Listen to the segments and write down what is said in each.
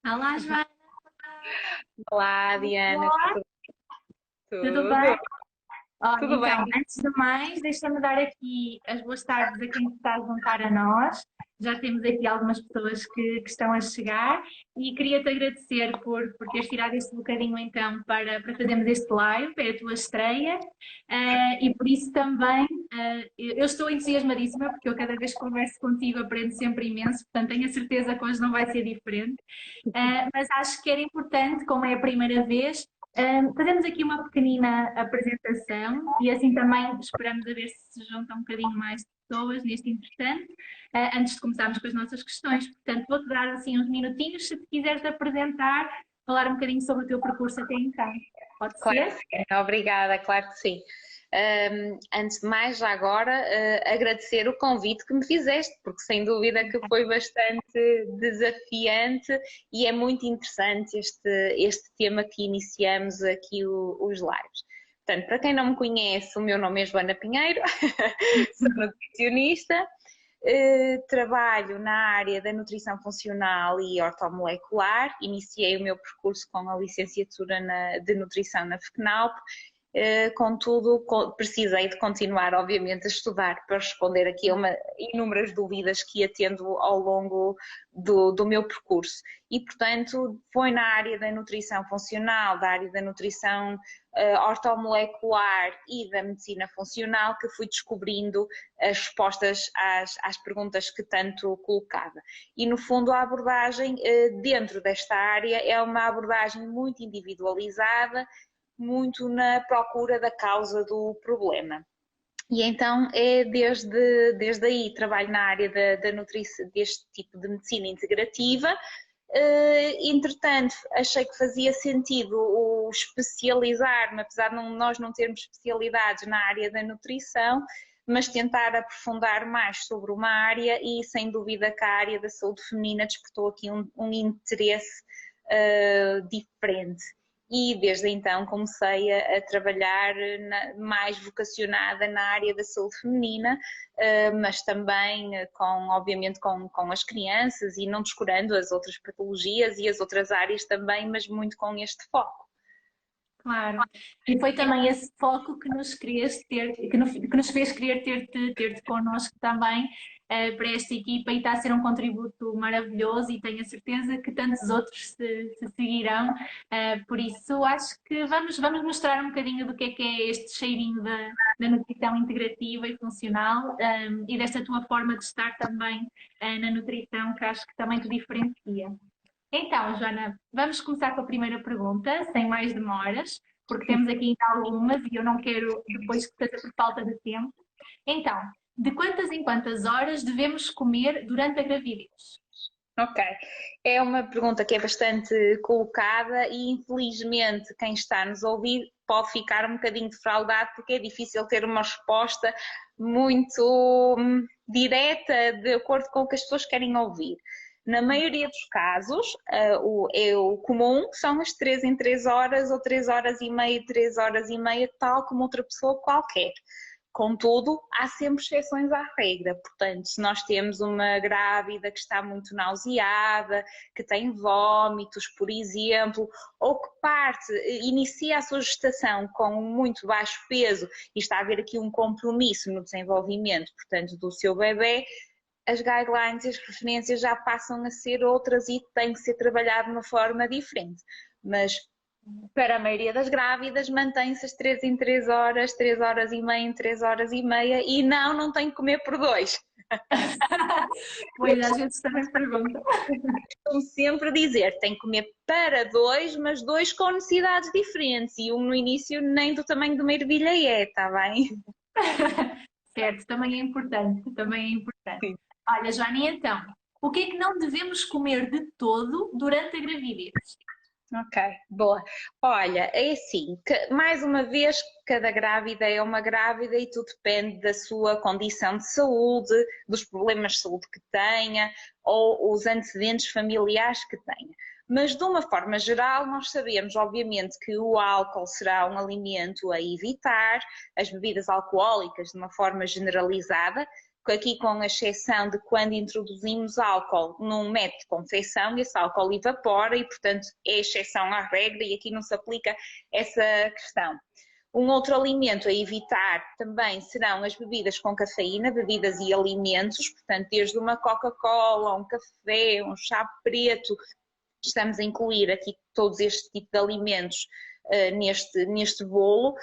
Olá, Joana. Olá, Diana, Olá, tudo tudo? bem? Olha, Tudo bem? então, antes de mais, deixa-me dar aqui as boas tardes a quem se está a juntar a nós. Já temos aqui algumas pessoas que estão a chegar e queria-te agradecer por teres tirado este bocadinho então para fazermos este live, é a tua estreia. E por isso também eu estou entusiasmadíssima porque eu cada vez que converso contigo aprendo sempre imenso, portanto tenho a certeza que hoje não vai ser diferente. Mas acho que era importante, como é a primeira vez, fazemos aqui uma pequenina apresentação e assim também esperamos a ver se se juntam um bocadinho mais pessoas neste instante, antes de começarmos com as nossas questões. Portanto, vou-te dar assim uns minutinhos se te quiseres apresentar, falar um bocadinho sobre o teu percurso até então. Pode Claro ser? que sim, obrigada, claro que sim. Antes de mais, já agora, agradecer o convite que me fizeste, porque sem dúvida que foi bastante desafiante e é muito interessante este tema que iniciamos aqui os lives. Portanto, para quem não me conhece, o meu nome é Joana Pinheiro, sou nutricionista. Trabalho na área da nutrição funcional e ortomolecular. Iniciei o meu percurso com a licenciatura de nutrição na FECNAUP. Contudo, precisei de continuar, obviamente, a estudar para responder aqui a inúmeras dúvidas que ia tendo ao longo do meu percurso. E, portanto, foi na área da nutrição funcional, da área da nutrição ortomolecular e da medicina funcional que fui descobrindo as respostas às perguntas que tanto colocava. E, no fundo, a abordagem dentro desta área é uma abordagem muito individualizada, muito na procura da causa do problema. E então é desde aí trabalho na área da nutrição, deste tipo de medicina integrativa. Entretanto, achei que fazia sentido o especializar-me, apesar de nós não termos especialidades na área da nutrição, mas tentar aprofundar mais sobre uma área e sem dúvida que a área da saúde feminina despertou aqui um interesse diferente. E desde então comecei a trabalhar mais vocacionada na área da saúde feminina, mas também obviamente com as crianças e não descurando as outras patologias e as outras áreas também, mas muito com este foco. Claro. E foi também esse foco que nos querias ter, que nos fez querer ter-te connosco também para esta equipa e está a ser um contributo maravilhoso e tenho a certeza que tantos outros se seguirão. Por isso, acho que vamos mostrar um bocadinho do que é este cheirinho da nutrição integrativa e funcional e desta tua forma de estar também na nutrição, que acho que também te diferencia. Então, Joana, vamos começar com a primeira pergunta, sem mais demoras, porque temos aqui ainda algumas e eu não quero depois que seja por falta de tempo. Então, de quantas em quantas horas devemos comer durante a gravidez? Ok, é uma pergunta que é bastante colocada e infelizmente quem está a nos ouvir pode ficar um bocadinho defraudado porque é difícil ter uma resposta muito direta de acordo com o que as pessoas querem ouvir. Na maioria dos casos, o comum são as 3 em 3 horas ou 3 horas e meia, 3 horas e meia, tal como outra pessoa qualquer. Contudo, há sempre exceções à regra, portanto, se nós temos uma grávida que está muito nauseada, que tem vómitos, por exemplo, ou que inicia a sua gestação com muito baixo peso e está a haver aqui um compromisso no desenvolvimento, portanto, do seu bebê, as guidelines e as referências já passam a ser outras e tem que ser trabalhado de uma forma diferente. Mas para a maioria das grávidas mantém-se as 3 em 3 horas, 3 horas e meia em 3 horas e meia e não tem que comer por dois. Pois, às vezes também perguntam. Como sempre a dizer, tem que comer para dois, mas dois com necessidades diferentes e um no início nem do tamanho de uma ervilha está bem? Certo, também é importante, também é importante. Sim. Olha, Joana, e então, o que é que não devemos comer de todo durante a gravidez? Ok, boa. Olha, é assim, que, mais uma vez, cada grávida é uma grávida e tudo depende da sua condição de saúde, dos problemas de saúde que tenha ou os antecedentes familiares que tenha. Mas de uma forma geral, nós sabemos, obviamente, que o álcool será um alimento a evitar, as bebidas alcoólicas de uma forma generalizada. aqui com a exceção de quando introduzimos álcool num método de confecção, esse álcool evapora e, portanto, é exceção à regra e aqui não se aplica essa questão. Um outro alimento a evitar também serão as bebidas com cafeína, bebidas e alimentos, portanto, desde uma Coca-Cola, um café, um chá preto, estamos a incluir aqui todos este tipo de alimentos neste bolo.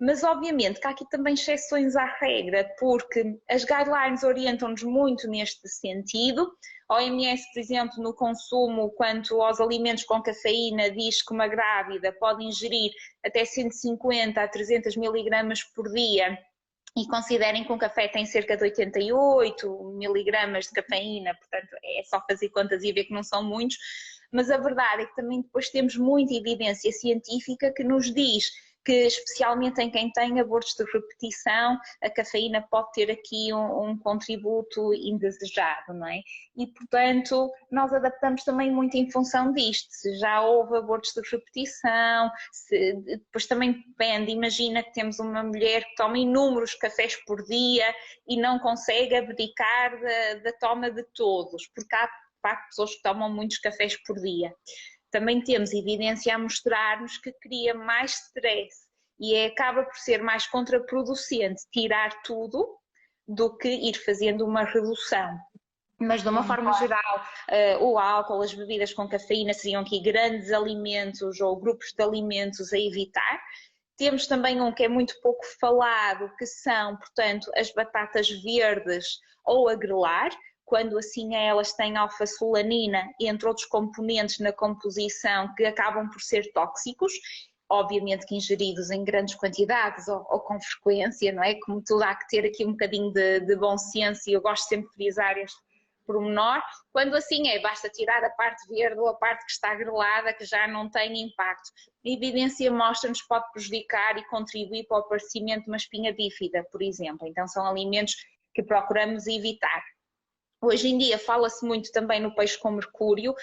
Mas obviamente que há aqui também exceções à regra, porque as guidelines orientam-nos muito neste sentido. A OMS, por exemplo, no consumo quanto aos alimentos com cafeína, diz que uma grávida pode ingerir até 150 a 300 miligramas por dia e considerem que um café tem cerca de 88 miligramas de cafeína, portanto é só fazer contas e ver que não são muitos, mas a verdade é que também depois temos muita evidência científica que nos diz que, especialmente em quem tem abortos de repetição, a cafeína pode ter aqui um contributo indesejado, não é? E, portanto, nós adaptamos também muito em função disto. Se já houve abortos de repetição, depois também depende. Imagina que temos uma mulher que toma inúmeros cafés por dia e não consegue abdicar da toma de todos, porque há, de facto, pessoas que tomam muitos cafés por dia. Também temos evidência a mostrar-nos que cria mais stress e acaba por ser mais contraproducente tirar tudo do que ir fazendo uma redução. Mas de uma forma geral, o álcool, as bebidas com cafeína seriam aqui grandes alimentos ou grupos de alimentos a evitar. Temos também um que é muito pouco falado, que são, portanto, as batatas verdes ou a grelar. Quando assim elas têm alfa-solanina, entre outros componentes na composição que acabam por ser tóxicos, obviamente que ingeridos em grandes quantidades ou com frequência, não é? Como tudo há que ter aqui um bocadinho de bom senso e eu gosto sempre de frisar este pormenor. Quando assim basta tirar a parte verde ou a parte que está grelada, que já não tem impacto. A evidência mostra-nos que pode prejudicar e contribuir para o aparecimento de uma espinha bífida, por exemplo. Então são alimentos que procuramos evitar. Hoje em dia fala-se muito também no peixe com mercúrio,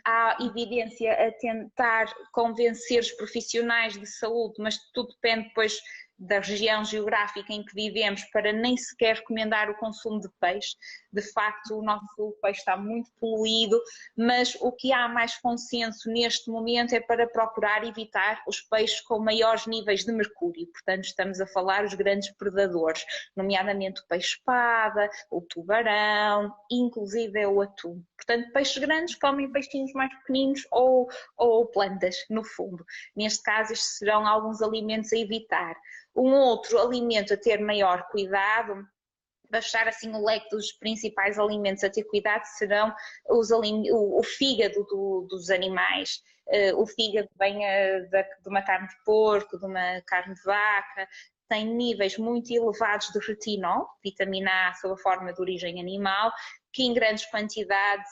há evidência a tentar convencer os profissionais de saúde, mas tudo depende depois da região geográfica em que vivemos para nem sequer recomendar o consumo de peixe. De facto, o nosso peixe está muito poluído, mas o que há mais consenso neste momento é para procurar evitar os peixes com maiores níveis de mercúrio. Portanto, estamos a falar os grandes predadores, nomeadamente o peixe-espada, o tubarão, inclusive o atum. Portanto, peixes grandes comem peixinhos mais pequeninos ou plantas, no fundo. Neste caso, estes serão alguns alimentos a evitar. Um outro alimento a ter maior cuidado, para fechar assim o leque dos principais alimentos a ter cuidado, serão o fígado dos animais. O fígado vem de uma carne de porco, de uma carne de vaca, tem níveis muito elevados de retinol, vitamina A sob a forma de origem animal, que em grandes quantidades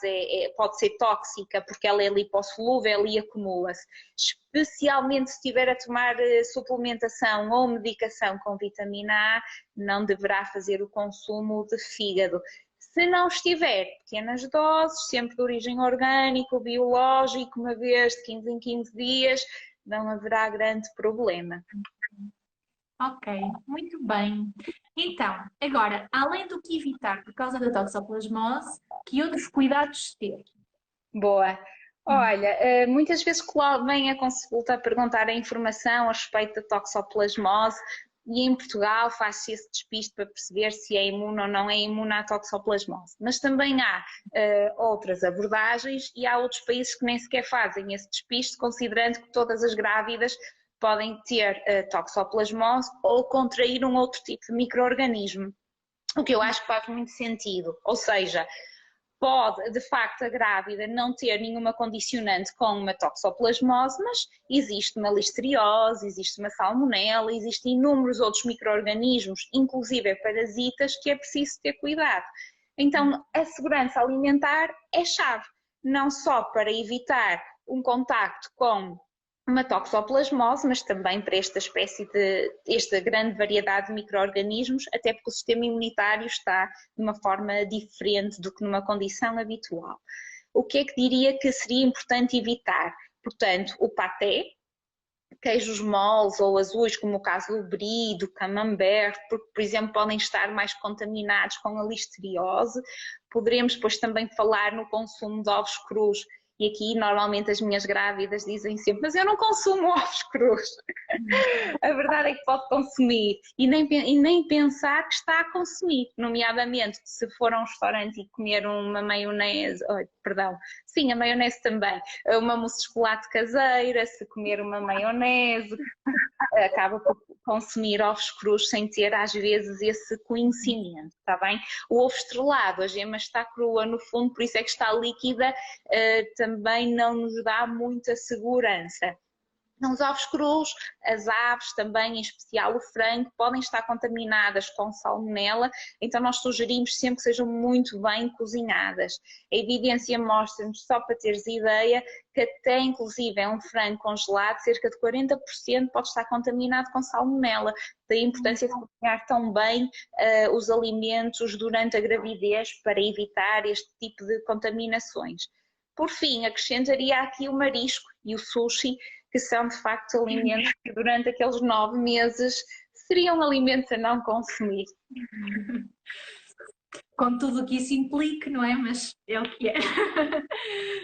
pode ser tóxica porque ela é lipossolúvel e acumula-se. Especialmente se estiver a tomar suplementação ou medicação com vitamina A, não deverá fazer o consumo de fígado. Se não estiver, pequenas doses, sempre de origem orgânico, biológico, uma vez de 15 em 15 dias, não haverá grande problema. Ok, muito bem. Então, agora, além do que evitar por causa da toxoplasmose, que outros cuidados ter? Boa. Olha, muitas vezes vem a consulta a perguntar a informação a respeito da toxoplasmose e em Portugal faz-se esse despiste para perceber se é imune ou não é imune à toxoplasmose. Mas também há outras abordagens e há outros países que nem sequer fazem esse despiste, considerando que todas as grávidas podem ter toxoplasmose ou contrair um outro tipo de micro-organismo, o que eu acho que faz muito sentido. Ou seja, pode, de facto, a grávida não ter nenhuma condicionante com uma toxoplasmose, mas existe uma listeriose, existe uma salmonela, existem inúmeros outros micro-organismos, inclusive parasitas, que é preciso ter cuidado. Então, a segurança alimentar é chave, não só para evitar um contacto com uma toxoplasmose, mas também para esta grande variedade de micro-organismos, até porque o sistema imunitário está de uma forma diferente do que numa condição habitual. O que é que diria que seria importante evitar? Portanto, o paté, queijos moles ou azuis, como o caso do brie, do camembert, porque, por exemplo, podem estar mais contaminados com a listeriose. Poderemos depois também falar no consumo de ovos crus. E aqui, normalmente, as minhas grávidas dizem sempre, mas eu não consumo ovos crus. A verdade é que pode consumir e nem pensar que está a consumir, nomeadamente se for a um restaurante e comer uma maionese, perdão, sim, a maionese também, uma mousse de chocolate caseira, se comer uma maionese, acaba por consumir ovos crus sem ter às vezes esse conhecimento, está bem? O ovo estrelado, a gema está crua no fundo, por isso é que está líquida, também não nos dá muita segurança. Os ovos crus, as aves também, em especial o frango, podem estar contaminadas com salmonela, então nós sugerimos sempre que sejam muito bem cozinhadas. A evidência mostra-nos, só para teres ideia, que até inclusive é um frango congelado, cerca de 40% pode estar contaminado com salmonela. Daí a importância de cozinhar tão bem os alimentos durante a gravidez para evitar este tipo de contaminações. Por fim, acrescentaria aqui o marisco e o sushi, que são de facto alimentos que durante aqueles 9 meses seriam alimentos a não consumir. Com tudo o que isso implique, não é? Mas é o que é.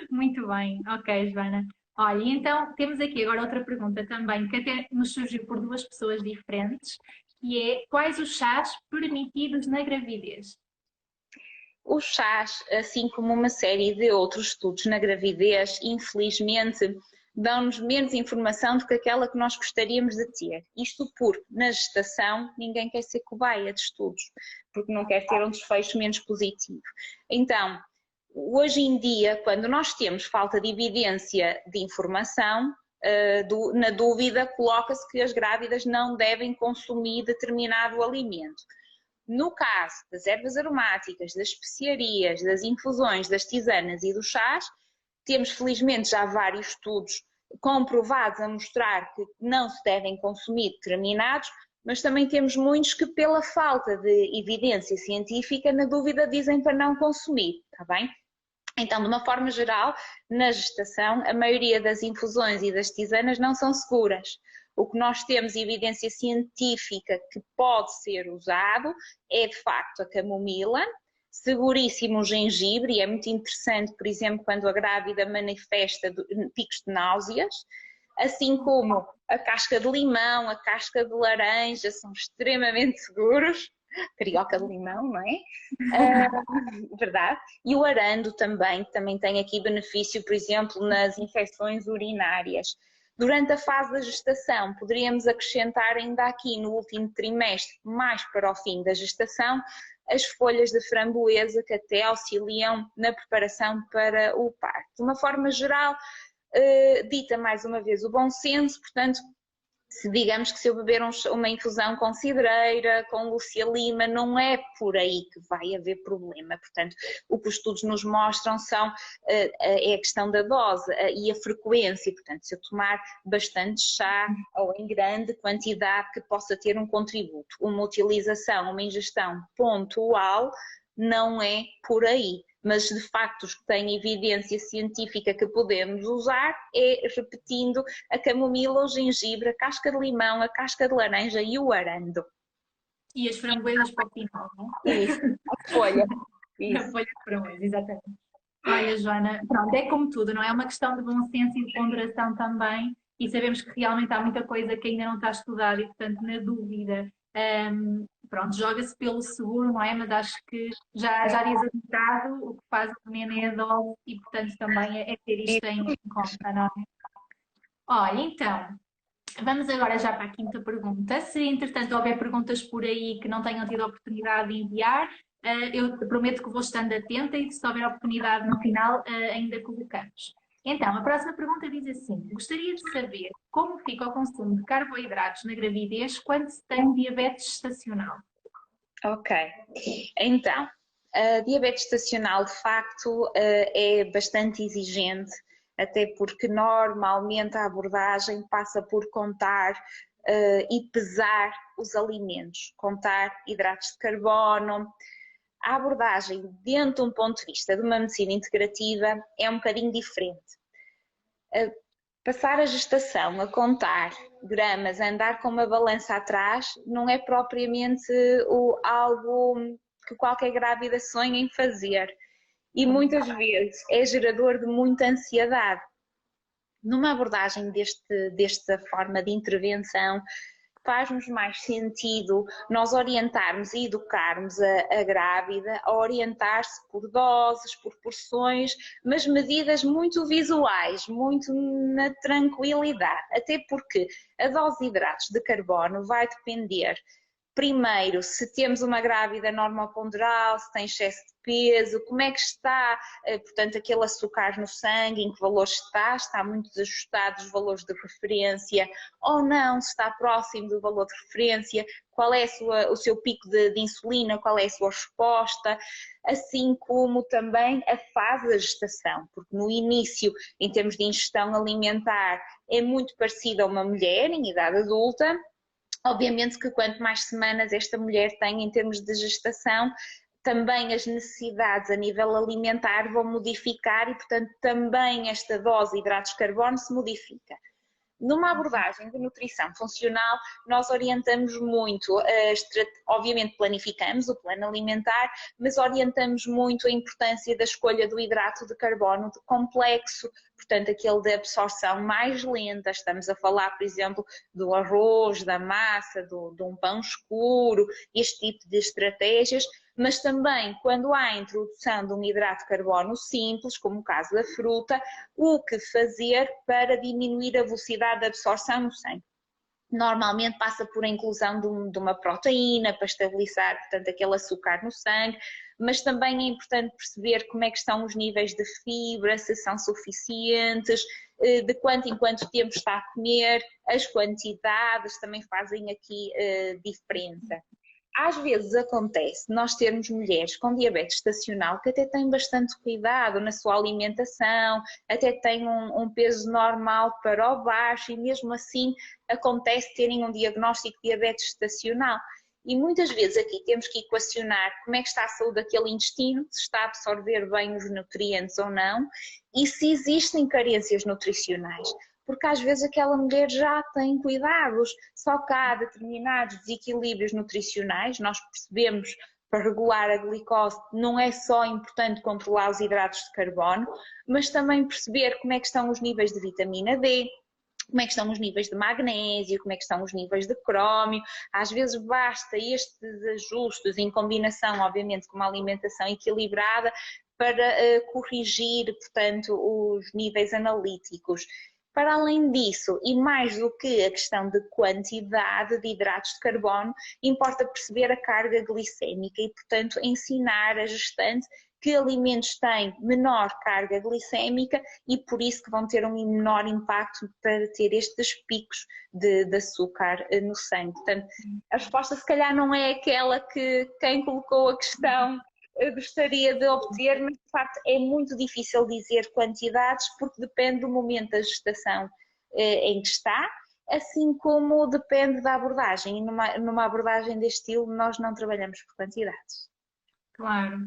Muito bem, ok, Joana. Olha, então temos aqui agora outra pergunta também, que até nos surgiu por duas pessoas diferentes, que é: quais os chás permitidos na gravidez? Os chás, assim como uma série de outros estudos na gravidez, infelizmente dão-nos menos informação do que aquela que nós gostaríamos de ter. Isto porque, na gestação, ninguém quer ser cobaia de estudos, porque não quer ter um desfecho menos positivo. Então, hoje em dia, quando nós temos falta de evidência de informação, na dúvida, coloca-se que as grávidas não devem consumir determinado alimento. No caso das ervas aromáticas, das especiarias, das infusões, das tisanas e dos chás, temos felizmente já vários estudos comprovados a mostrar que não se devem consumir determinados, mas também temos muitos que, pela falta de evidência científica, na dúvida dizem para não consumir, está bem? Então, de uma forma geral, na gestação, a maioria das infusões e das tisanas não são seguras. O que nós temos evidência científica que pode ser usado é, de facto, a camomila, seguríssimo o gengibre, e é muito interessante, por exemplo, quando a grávida manifesta picos de náuseas, assim como a casca de limão, a casca de laranja, são extremamente seguros. Carioca de limão, não é? Verdade. E o arando também tem aqui benefício, por exemplo, nas infecções urinárias. Durante a fase da gestação, poderíamos acrescentar ainda aqui no último trimestre, mais para o fim da gestação, as folhas de framboesa que até auxiliam na preparação para o parto. De uma forma geral, dita mais uma vez o bom senso, portanto, se digamos que se eu beber uma infusão com cidreira, com Lúcia Lima, não é por aí que vai haver problema. Portanto, o que os estudos nos mostram é a questão da dose e a frequência. Portanto, se eu tomar bastante chá ou em grande quantidade que possa ter um contributo, uma utilização, uma ingestão pontual, não é por aí. Mas de facto os que têm evidência científica que podemos usar é, repetindo, a camomila, o gengibre, a casca de limão, a casca de laranja e o arando. E as framboesas para o final, não é? Isso, a folha. Isso. A folha de framboesa, exatamente. Olha, Joana, pronto, é como tudo, não é? É uma questão de bom senso e de ponderação também, e sabemos que realmente há muita coisa que ainda não está estudada e, portanto, na dúvida, pronto, joga-se pelo seguro, não é? Mas acho que já diz admitado, o que faz o veneno é a dose e, portanto, também é ter isto em conta, não é? Olha, então, vamos agora já para a quinta pergunta. Se, entretanto, houver perguntas por aí que não tenham tido a oportunidade de enviar, eu prometo que vou estando atenta e se houver oportunidade no final, ainda colocamos. Então, a próxima pergunta diz assim: gostaria de saber como fica o consumo de carboidratos na gravidez quando se tem diabetes gestacional? Ok, então, a diabetes gestacional de facto é bastante exigente, até porque normalmente a abordagem passa por contar e pesar os alimentos, contar hidratos de carbono. A abordagem, dentro de um ponto de vista de uma medicina integrativa, é um bocadinho diferente. Passar a gestação a contar gramas, a andar com uma balança atrás, não é propriamente algo que qualquer grávida sonha em fazer. E muitas vezes é gerador de muita ansiedade. Numa abordagem desta forma de intervenção, faz-nos mais sentido nós orientarmos e educarmos a grávida a orientar-se por doses, por porções, mas medidas muito visuais, muito na tranquilidade, até porque a dose de hidratos de carbono vai depender. Primeiro, se temos uma grávida normoponderal, se tem excesso de peso, como é que está, portanto, aquele açúcar no sangue, em que valores está muito desajustado dos valores de referência ou não, se está próximo do valor de referência, qual é o seu pico de insulina, qual é a sua resposta, assim como também a fase da gestação, porque no início, em termos de ingestão alimentar, é muito parecida a uma mulher em idade adulta. Obviamente que quanto mais semanas esta mulher tem em termos de gestação, também as necessidades a nível alimentar vão modificar e, portanto, também esta dose de hidratos de carbono se modifica. Numa abordagem de nutrição funcional, nós orientamos muito, obviamente planificamos o plano alimentar, mas orientamos muito a importância da escolha do hidrato de carbono de complexo, portanto aquele de absorção mais lenta, estamos a falar, por exemplo, do arroz, da massa, de um pão escuro, este tipo de estratégias, mas também quando há a introdução de um hidrato de carbono simples, como o caso da fruta, o que fazer para diminuir a velocidade de absorção no sangue. Normalmente passa por a inclusão de uma proteína para estabilizar, portanto, aquele açúcar no sangue, mas também é importante perceber como é que estão os níveis de fibra, se são suficientes, de quanto em quanto tempo está a comer, as quantidades também fazem aqui diferença. Às vezes acontece nós termos mulheres com diabetes estacional que até têm bastante cuidado na sua alimentação, até têm um peso normal para o baixo e mesmo assim acontece terem um diagnóstico de diabetes estacional. E muitas vezes aqui temos que equacionar como é que está a saúde daquele intestino, se está a absorver bem os nutrientes ou não e se existem carências nutricionais. Porque às vezes aquela mulher já tem cuidados, só que há determinados desequilíbrios nutricionais, nós percebemos para regular a glicose não é só importante controlar os hidratos de carbono, mas também perceber como é que estão os níveis de vitamina D, como é que estão os níveis de magnésio, como é que estão os níveis de crómio. Às vezes basta estes ajustes em combinação, obviamente, com uma alimentação equilibrada para corrigir, portanto, os níveis analíticos. Para além disso, e mais do que a questão de quantidade de hidratos de carbono, importa perceber a carga glicémica e, portanto, ensinar a gestante que alimentos têm menor carga glicémica e por isso que vão ter um menor impacto para ter estes picos de açúcar no sangue. Portanto, a resposta se calhar não é aquela que quem colocou a questão gostaria de obter, mas de facto é muito difícil dizer quantidades porque depende do momento da gestação em que está, assim como depende da abordagem. E numa abordagem deste estilo nós não trabalhamos por quantidades. Claro.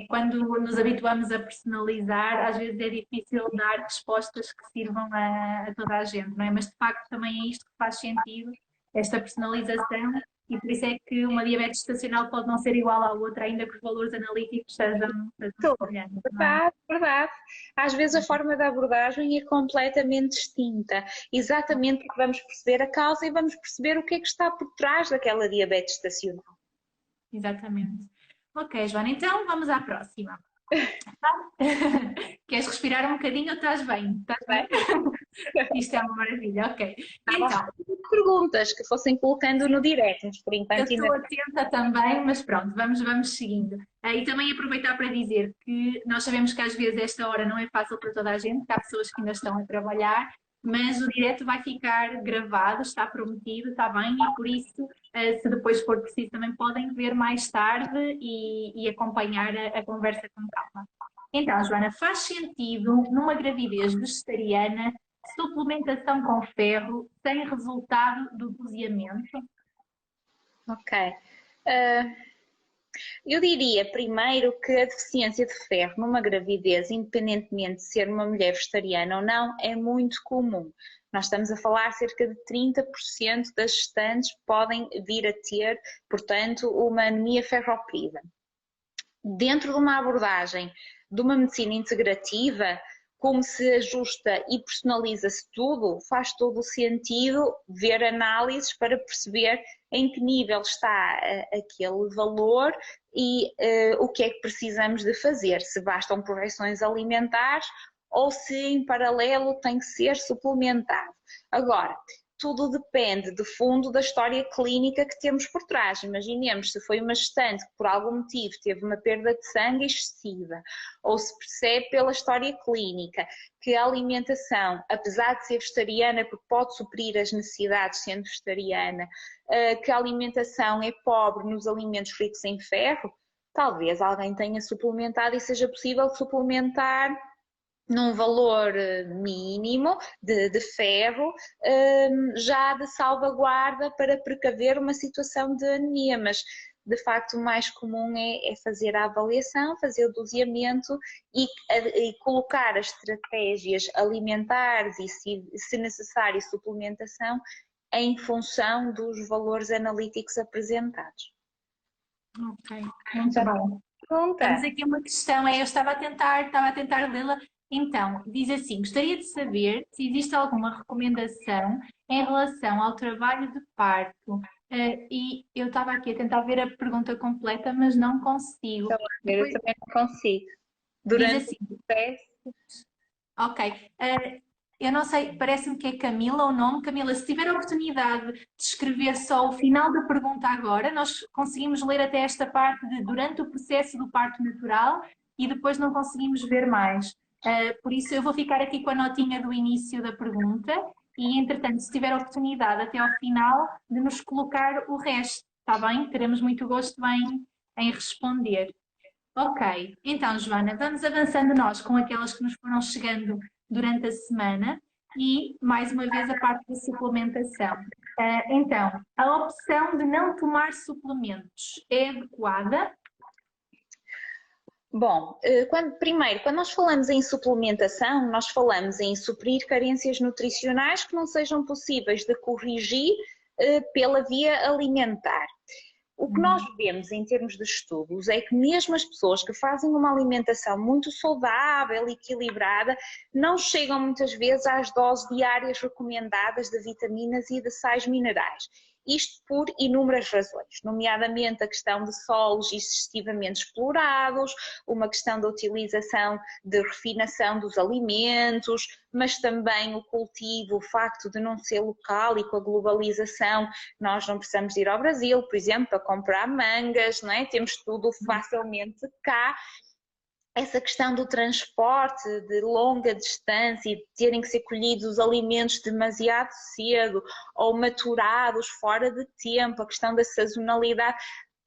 Quando nos habituamos a personalizar, às vezes é difícil dar respostas que sirvam a toda a gente, não é? Mas de facto também é isto que faz sentido, esta personalização, e por isso é que uma diabetes estacional pode não ser igual à outra, ainda que os valores analíticos sejam semelhantes, não é? Verdade, verdade. Às vezes a forma de abordagem é completamente distinta, exatamente porque vamos perceber a causa e vamos perceber o que é que está por trás daquela diabetes estacional. Exatamente. Ok, Joana, então vamos à próxima. Queres respirar um bocadinho ou estás bem? Estás bem? Isto é uma maravilha, ok. Estava Então, a fazer perguntas que fossem colocando no direct, mas por eu enquanto ainda. estou atenta também, mas pronto, vamos seguindo. E também aproveitar para dizer que nós sabemos que às vezes esta hora não é fácil para toda a gente, que há pessoas que ainda estão a trabalhar, mas o direto vai ficar gravado, está prometido, está bem, e por isso, se depois for preciso, também podem ver mais tarde e acompanhar a conversa com calma. Então, Joana, faz sentido numa gravidez vegetariana suplementação com ferro sem resultado do doseamento? Ok. Uh, Eu diria primeiro que a deficiência de ferro numa gravidez, independentemente de ser uma mulher vegetariana ou não, é muito comum. Nós estamos a falar cerca de 30% das gestantes podem vir a ter, portanto, uma anemia ferropriva. Dentro de uma abordagem de uma medicina integrativa, como se ajusta e personaliza-se tudo, faz todo o sentido ver análises para perceber em que nível está aquele valor e o que é que precisamos de fazer, se bastam correções alimentares ou se em paralelo tem que ser suplementado. Agora, tudo depende, de fundo, da história clínica que temos por trás. Imaginemos se foi uma gestante que por algum motivo teve uma perda de sangue excessiva, ou se percebe pela história clínica que a alimentação, apesar de ser vegetariana, porque pode suprir as necessidades sendo vegetariana, que a alimentação é pobre nos alimentos ricos em ferro, talvez alguém tenha suplementado e seja possível suplementar num valor mínimo de ferro, já de salvaguarda para precaver uma situação de anemia, mas de facto o mais comum é fazer a avaliação, fazer o doseamento e colocar as estratégias alimentares e, se necessário, suplementação em função dos valores analíticos apresentados. Ok, muito bom. Temos aqui uma questão, eu estava a tentar lê-la. Então, diz assim, gostaria de saber se existe alguma recomendação em relação ao trabalho de parto. E eu estava aqui a tentar ver a pergunta completa, mas não consigo. Eu também não consigo. Diz assim, ok, eu não sei, parece-me que é Camila o nome. Camila, se tiver a oportunidade de escrever só o final da pergunta agora, nós conseguimos ler até esta parte de durante o processo do parto natural e depois não conseguimos ver mais. Por isso eu vou ficar aqui com a notinha do início da pergunta e, entretanto, se tiver a oportunidade até ao final de nos colocar o resto, está bem? Teremos muito gosto em responder. Ok, então Joana, vamos avançando nós com aquelas que nos foram chegando durante a semana e, mais uma vez, a parte da suplementação. Então, a opção de não tomar suplementos é adequada? Bom, quando nós falamos em suplementação, nós falamos em suprir carências nutricionais que não sejam possíveis de corrigir pela via alimentar. O que nós vemos em termos de estudos é que mesmo as pessoas que fazem uma alimentação muito saudável, equilibrada, não chegam muitas vezes às doses diárias recomendadas de vitaminas e de sais minerais. Isto por inúmeras razões, nomeadamente a questão de solos excessivamente explorados, uma questão da utilização de refinação dos alimentos, mas também o cultivo, o facto de não ser local e com a globalização, nós não precisamos ir ao Brasil, por exemplo, para comprar mangas, não é? Temos tudo facilmente cá. Essa questão do transporte de longa distância e terem que ser colhidos os alimentos demasiado cedo ou maturados fora de tempo, a questão da sazonalidade,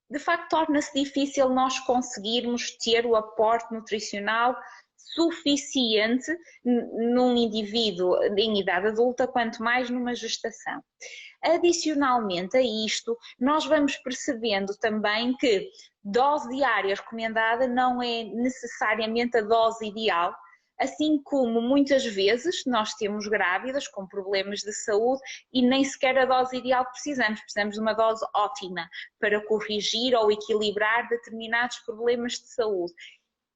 de facto torna-se difícil nós conseguirmos ter o aporte nutricional suficiente num indivíduo em idade adulta, quanto mais numa gestação. Adicionalmente a isto, nós vamos percebendo também que dose diária recomendada não é necessariamente a dose ideal, assim como muitas vezes nós temos grávidas com problemas de saúde e nem sequer a dose ideal precisamos de uma dose ótima para corrigir ou equilibrar determinados problemas de saúde.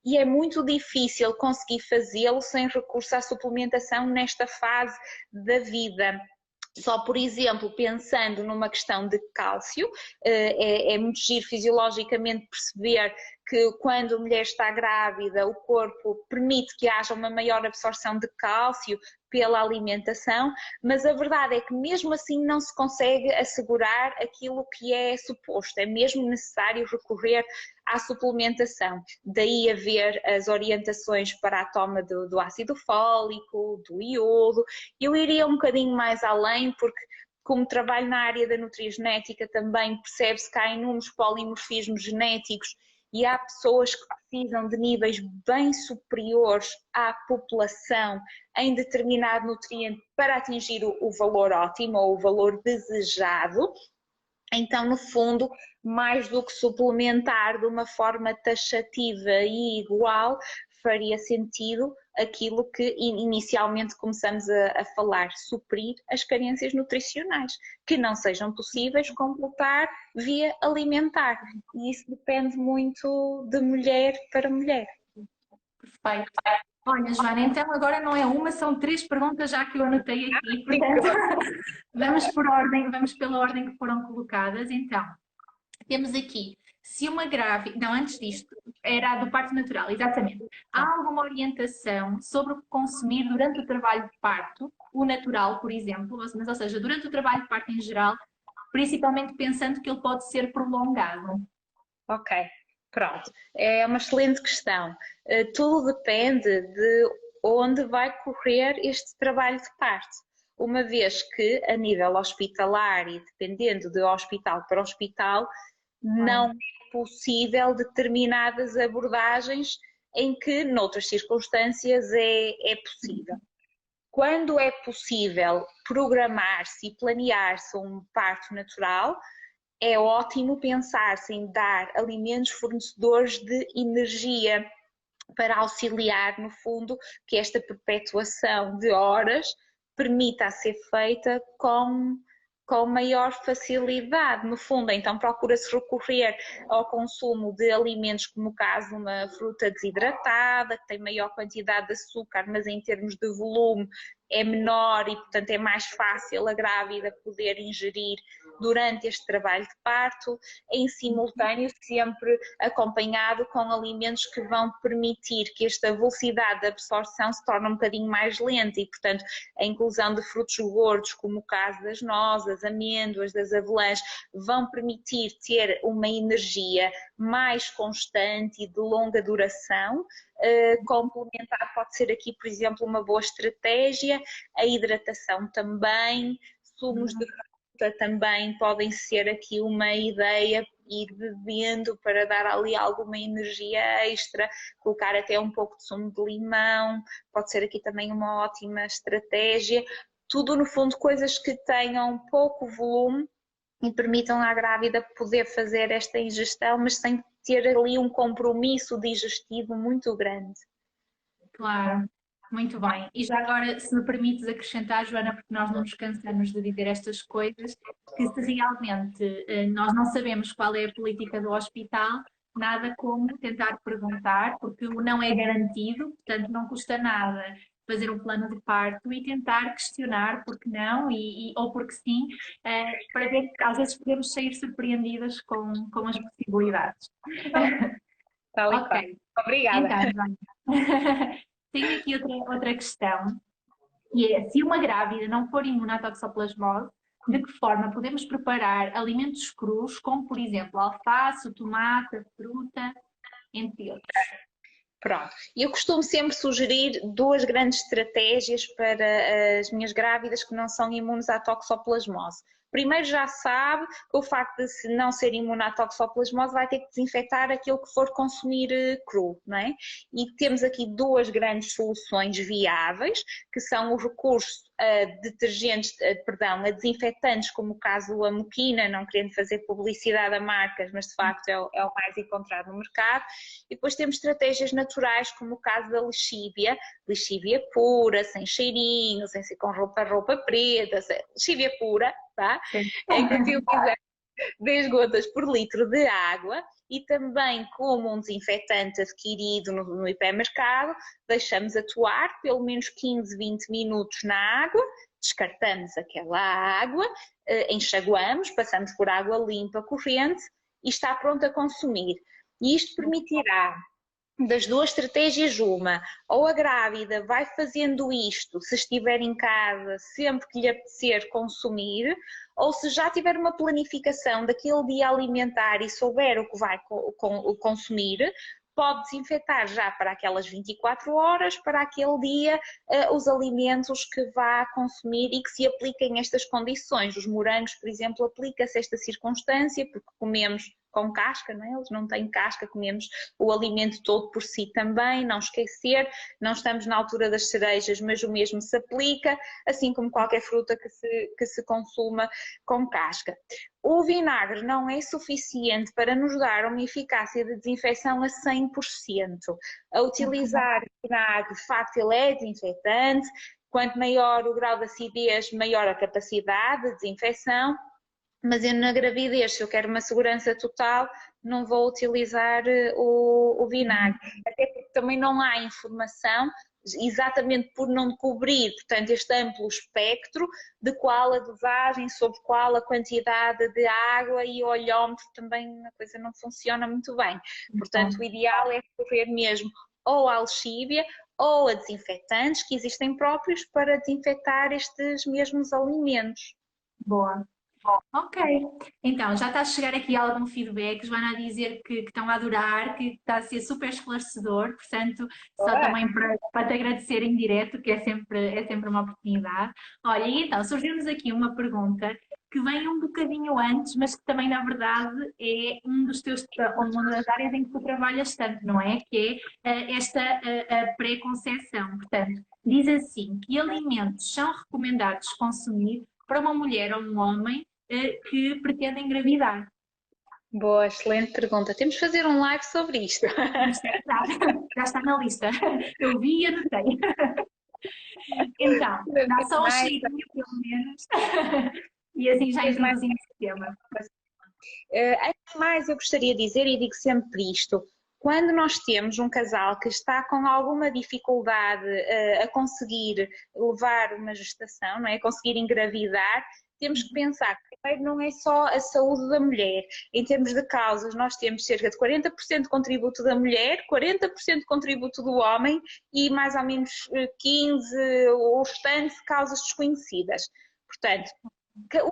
E é muito difícil conseguir fazê-lo sem recurso à suplementação nesta fase da vida. Só, por exemplo, pensando numa questão de cálcio, é muito giro fisiologicamente perceber que quando a mulher está grávida o corpo permite que haja uma maior absorção de cálcio pela alimentação, mas a verdade é que mesmo assim não se consegue assegurar aquilo que é suposto, é mesmo necessário recorrer à suplementação. Daí haver as orientações para a toma do ácido fólico, do iodo. Eu iria um bocadinho mais além, porque como trabalho na área da nutrigenética também percebe-se que há inúmeros polimorfismos genéticos e há pessoas que precisam de níveis bem superiores à população em determinado nutriente para atingir o valor ótimo ou o valor desejado. Então, no fundo, mais do que suplementar de uma forma taxativa e igual, faria sentido aquilo que inicialmente começamos a falar, suprir as carências nutricionais, que não sejam possíveis completar via alimentar. E isso depende muito de mulher para mulher. Perfeito. Olha, Joana, então agora não é uma, são 3 perguntas já que eu anotei aqui, portanto, vamos pela ordem que foram colocadas. Então, temos aqui, se uma grávida, não, antes disto, era a do parto natural, exatamente. Há alguma orientação sobre o que consumir durante o trabalho de parto, o natural, por exemplo, mas, ou seja, durante o trabalho de parto em geral, principalmente pensando que ele pode ser prolongado? Ok, pronto. É uma excelente questão. Tudo depende de onde vai correr este trabalho de parto. Uma vez que, a nível hospitalar e dependendo de hospital para hospital, não é possível determinadas abordagens em que, noutras circunstâncias, é possível. Quando é possível programar-se e planear-se um parto natural, é ótimo pensar-se em dar alimentos fornecedores de energia para auxiliar, no fundo, que esta perpetuação de horas permita ser feita com maior facilidade, no fundo. Então procura-se recorrer ao consumo de alimentos como o caso uma fruta desidratada, que tem maior quantidade de açúcar, mas em termos de volume é menor e, portanto, é mais fácil a grávida poder ingerir durante este trabalho de parto, em simultâneo sempre acompanhado com alimentos que vão permitir que esta velocidade de absorção se torne um bocadinho mais lenta e, portanto, a inclusão de frutos gordos, como o caso das nozes, das amêndoas, das avelãs, vão permitir ter uma energia mais constante e de longa duração. Complementar pode ser aqui, por exemplo, uma boa estratégia, a hidratação também, sumos de fruta também podem ser aqui uma ideia, ir bebendo para dar ali alguma energia extra, colocar até um pouco de sumo de limão, pode ser aqui também uma ótima estratégia. Tudo, no fundo, coisas que tenham pouco volume e permitam à grávida poder fazer esta ingestão, mas sem ter ali um compromisso digestivo muito grande. Claro, muito bem. E já agora, se me permites acrescentar, Joana, porque nós não nos cansamos de dizer estas coisas, que se realmente nós não sabemos qual é a política do hospital, nada como tentar perguntar, porque o não é garantido, portanto não custa nada fazer um plano de parto e tentar questionar porque não ou porque sim, para ver que às vezes podemos sair surpreendidas com as possibilidades. Tal e qual. Ok, Obrigada. então, Joana. Tenho aqui outra questão, que é, se uma grávida não for imune à toxoplasmose, de que forma podemos preparar alimentos crus, como por exemplo alface, o tomate, a fruta, entre outros? Pronto, eu costumo sempre sugerir 2 grandes estratégias para as minhas grávidas que não são imunes à toxoplasmose. Primeiro, já sabe que o facto de se não ser imune à toxoplasmose vai ter que desinfetar aquilo que for consumir cru, não é? E temos aqui 2 grandes soluções viáveis, que são o recurso a detergentes, a desinfetantes, como o caso do Amoquina, não querendo fazer publicidade a marcas, mas de facto é o mais encontrado no mercado. E depois temos estratégias naturais, como o caso da lexívia pura, sem cheirinho, sem ser com roupa preta, lexívia pura, tá? Em que utilizamos 10 gotas por litro de água e também como um desinfetante adquirido no hipermercado, deixamos atuar pelo menos 15, 20 minutos na água, descartamos aquela água, enxaguamos, passamos por água limpa corrente e está pronto a consumir. E isto permitirá, das 2 estratégias, uma, ou a grávida vai fazendo isto se estiver em casa, sempre que lhe apetecer consumir, ou se já tiver uma planificação daquele dia alimentar e souber o que vai consumir, pode desinfetar já para aquelas 24 horas, para aquele dia, os alimentos que vá consumir e que se apliquem estas condições. Os morangos, por exemplo, aplica-se esta circunstância, porque comemos com casca, não é? Eles não têm casca, comemos o alimento todo por si também, não esquecer, não estamos na altura das cerejas, mas o mesmo se aplica, assim como qualquer fruta que se consuma com casca. O vinagre não é suficiente para nos dar uma eficácia de desinfecção a 100%. A utilizar vinagre, de facto, ele é desinfetante. Quanto maior o grau de acidez, maior a capacidade de desinfecção. Mas eu na gravidez, se eu quero uma segurança total, não vou utilizar o vinagre. Até porque também não há informação, exatamente por não cobrir, portanto, este amplo espectro de qual a dosagem, sobre qual a quantidade de água, e o olhómetro também a coisa não funciona muito bem. Portanto, o ideal é recorrer mesmo ou à lexívia ou a desinfetantes que existem próprios para desinfetar estes mesmos alimentos. Boa. Ok, então já está a chegar aqui algum feedback, Joana, a dizer que estão a adorar, que está a ser super esclarecedor, portanto, só Olá. também para te agradecer em direto, que é sempre uma oportunidade. Olha, e então surgiu-nos aqui uma pergunta que vem um bocadinho antes, mas que também, na verdade, é uma das áreas em que tu trabalhas tanto, não é? Que é esta a pré-conceição. Portanto, diz assim, que alimentos são recomendados consumir para uma mulher ou um homem que pretende engravidar? Boa, excelente pergunta. Temos de fazer um live sobre isto. Já está na lista. Eu vi e anotei. Então, dá só um Mais, cheirinho, pelo menos, e assim já mais. introduzimos o tema. Antes de mais, eu gostaria de dizer, e digo sempre isto, quando nós temos um casal que está com alguma dificuldade a conseguir levar uma gestação, não é? A conseguir engravidar, temos que pensar que primeiro não é só a saúde da mulher. Em termos de causas, nós temos cerca de 40% de contributo da mulher, 40% de contributo do homem e mais ou menos 15% ou restante causas desconhecidas. Portanto,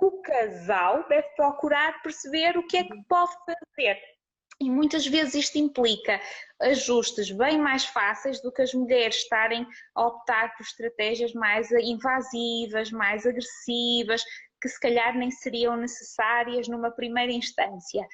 o casal deve procurar perceber o que é que pode fazer. E muitas vezes isto implica ajustes bem mais fáceis do que as mulheres estarem a optar por estratégias mais invasivas, mais agressivas, que se calhar nem seriam necessárias numa primeira instância.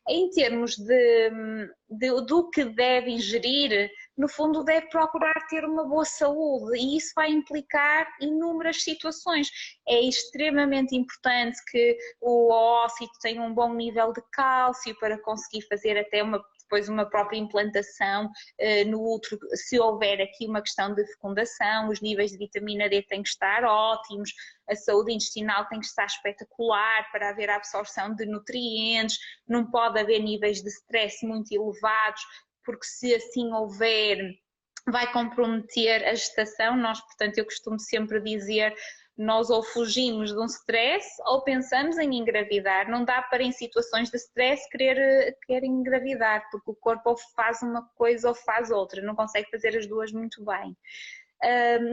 Em termos do que deve ingerir, no fundo deve procurar ter uma boa saúde e isso vai implicar inúmeras situações. É extremamente importante que o óssito tenha um bom nível de cálcio para conseguir fazer até depois uma própria implantação no útero, se houver aqui uma questão de fecundação, os níveis de vitamina D têm que estar ótimos, a saúde intestinal tem que estar espetacular para haver a absorção de nutrientes, não pode haver níveis de stress muito elevados, porque se assim houver, vai comprometer a gestação. Nós, portanto, eu costumo sempre dizer, nós ou fugimos de um stress ou pensamos em engravidar. Não dá para, em situações de stress, querer engravidar, porque o corpo ou faz uma coisa ou faz outra, não consegue fazer as duas muito bem.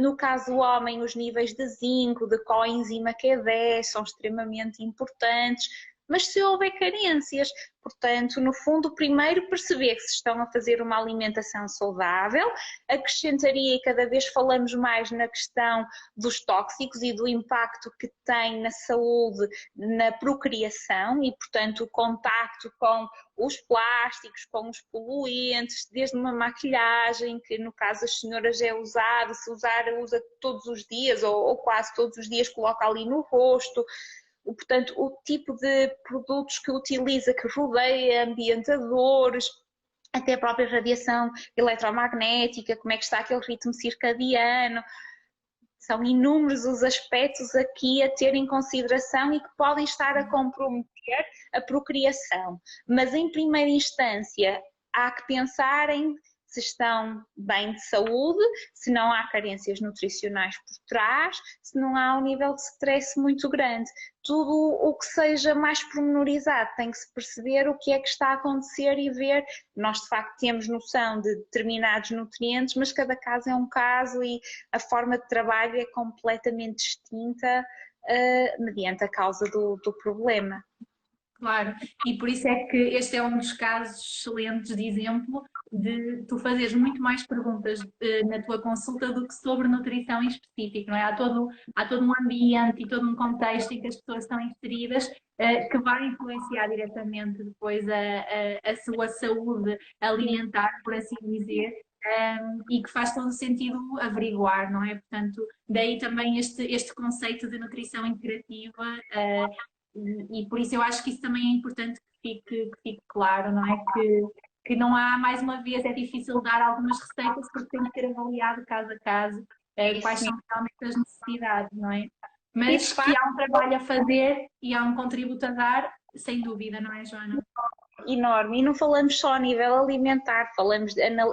No caso do homem, os níveis de zinco, de coenzima Q10 são extremamente importantes, mas se houver carências, portanto, no fundo, primeiro perceber que se estão a fazer uma alimentação saudável, acrescentaria, e cada vez falamos mais na questão dos tóxicos e do impacto que tem na saúde, na procriação e, portanto, o contacto com os plásticos, com os poluentes, desde uma maquilhagem, que no caso das senhoras é usado, se usar, usa todos os dias ou quase todos os dias, coloca ali no rosto. Portanto, o tipo de produtos que utiliza, que rodeia, ambientadores, até a própria radiação eletromagnética, como é que está aquele ritmo circadiano. São inúmeros os aspectos aqui a ter em consideração e que podem estar a comprometer a procriação. Mas, em primeira instância, há que pensar em se estão bem de saúde, se não há carências nutricionais por trás, se não há um nível de stress muito grande. Tudo o que seja mais pormenorizado tem que se perceber o que é que está a acontecer e ver. Nós, de facto, temos noção de determinados nutrientes, mas cada caso é um caso e a forma de trabalho é completamente distinta mediante a causa do problema. Claro, e por isso é que este é um dos casos excelentes de exemplo de tu fazeres muito mais perguntas na tua consulta do que sobre nutrição em específico, não é? Há todo um ambiente e todo um contexto em que as pessoas estão inseridas que vai influenciar diretamente depois a sua saúde alimentar, por assim dizer. E que faz todo o sentido averiguar, não é? Portanto, daí também este conceito de nutrição integrativa, e por isso eu acho que isso também é importante que fique claro, não é? Que não há, mais uma vez, é difícil dar algumas receitas porque tem que ser avaliado caso a caso quais Isso, são realmente as necessidades, não é? e de Mas que facto, há um trabalho a fazer e há um contributo a dar, sem dúvida, não é, Joana? enorme. E não falamos só a nível alimentar,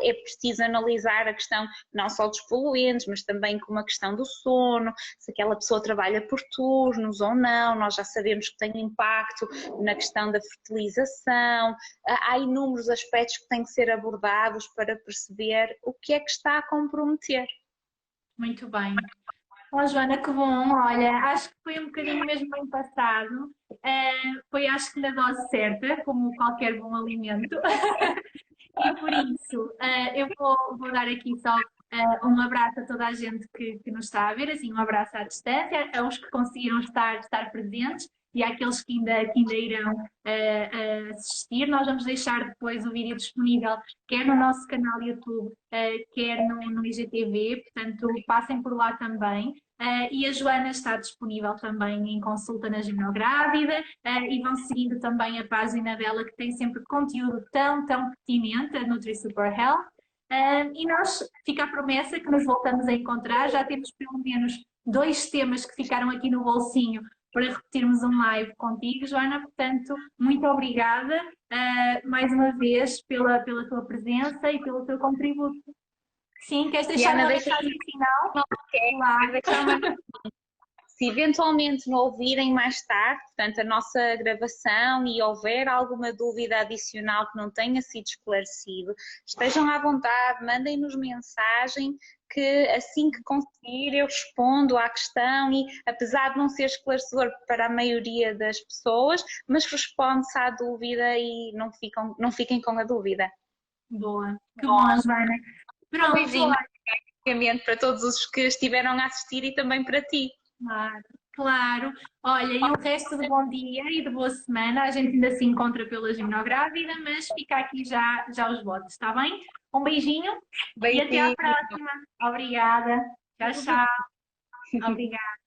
é preciso analisar a questão não só dos poluentes, mas também como a questão do sono, se aquela pessoa trabalha por turnos ou não, nós já sabemos que tem impacto na questão da fertilização, há inúmeros aspectos que têm que ser abordados para perceber o que é que está a comprometer. Muito bem. Oh, Joana, que bom. Olha, acho que foi um bocadinho mesmo bem passado. Foi, acho que na dose certa, como qualquer bom alimento. E por isso, eu vou dar aqui só um abraço a toda a gente que nos está a ver, assim, um abraço à distância, aos que conseguiram estar presentes e àqueles que ainda irão assistir. Nós vamos deixar depois o vídeo disponível, quer no nosso canal YouTube, quer no IGTV, portanto, passem por lá também. E a Joana está disponível também em consulta na Ginográvida, e vão seguindo também a página dela, que tem sempre conteúdo tão, tão pertinente, a Nutri Super Health. E nós, fica a promessa que nos voltamos a encontrar, já temos pelo menos 2 temas que ficaram aqui no bolsinho para repetirmos um live contigo, Joana, portanto, muito obrigada mais uma vez pela tua presença e pelo teu contributo. Sim, queres deixar Diana, uma deixa mensagem final? quero Claro. deixar uma. Se eventualmente me ouvirem mais tarde, portanto, a nossa gravação e houver alguma dúvida adicional que não tenha sido esclarecido, estejam à vontade, mandem-nos mensagem que assim que conseguir eu respondo à questão e apesar de não ser esclarecedor para a maioria das pessoas, mas responde-se à dúvida e não fiquem com a dúvida. Boa, que bom, Joana. Um Pronto, beijinho, olha, obviamente, para todos os que estiveram a assistir e também para ti. claro, claro. Olha, e o resto de bom dia e de boa semana. A gente ainda se encontra pela Gimnográvida, mas fica aqui já os votos, está bem? Um beijinho e até à Beijinho. próxima. Obrigada. Tchau, tchau. Obrigada.